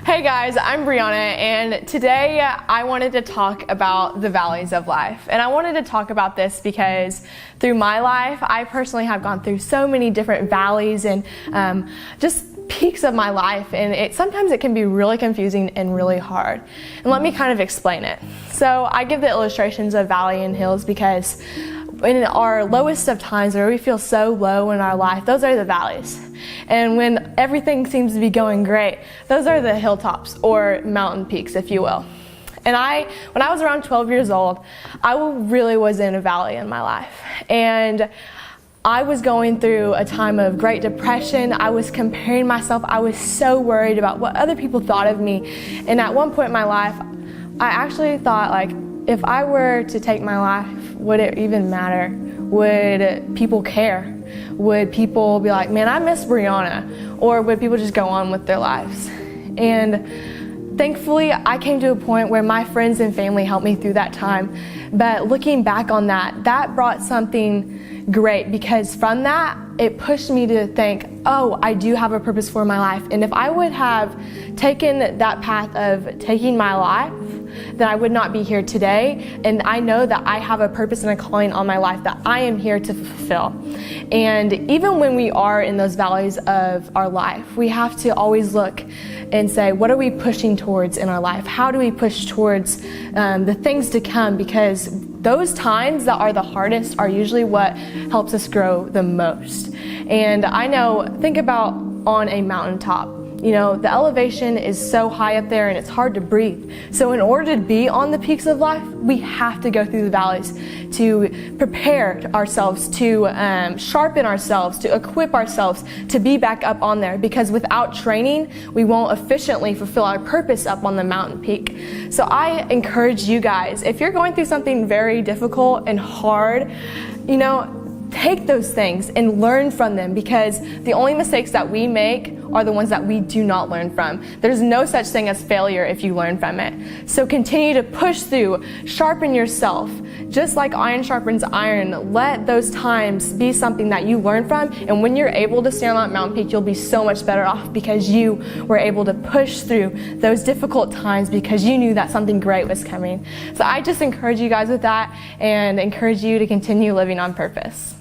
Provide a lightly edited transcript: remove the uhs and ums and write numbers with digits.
Hey guys, I'm Brianna, and today I wanted to talk about the valleys of life. And I wanted to talk about this because through my life, I personally have gone through so many different valleys and just peaks of my life, and sometimes it can be really confusing and really hard. And let me kind of explain it. So I give the illustrations of valley and hills because in our lowest of times where we feel so low in our life, those are the valleys. And when everything seems to be going great, those are the hilltops or mountain peaks, if you will. And when I was around 12 years old, I really was in a valley in my life. And I was going through a time of great depression. I was comparing myself. I was so worried about what other people thought of me. And at one point in my life, I actually thought, like, if I were to take my life, would it even matter? Would people care? Would people be like, man, I miss Brianna? Or would people just go on with their lives? And thankfully, I came to a point where my friends and family helped me through that time. But looking back on that brought something great, because from that, it pushed me to think, oh, I do have a purpose for my life. And if I would have taken that path of taking my life, then I would not be here today. And I know that I have a purpose and a calling on my life that I am here to fulfill. And even when we are in those valleys of our life, we have to always look and say, what are we pushing towards in our life? How do we push towards the things to come? Because those times that are the hardest are usually what helps us grow the most. And I know, think about on a mountaintop. You know, the elevation is so high up there and it's hard to breathe. So in order to be on the peaks of life, we have to go through the valleys to prepare ourselves, to sharpen ourselves, to equip ourselves to be back up on there. Because without training, we won't efficiently fulfill our purpose up on the mountain peak. So I encourage you guys, if you're going through something very difficult and hard, you know, take those things and learn from them, because the only mistakes that we make are the ones that we do not learn from. There's no such thing as failure if you learn from it. So continue to push through, sharpen yourself. Just like iron sharpens iron, let those times be something that you learn from, and when you're able to stand on that mountain peak, you'll be so much better off because you were able to push through those difficult times because you knew that something great was coming. So I just encourage you guys with that and encourage you to continue living on purpose.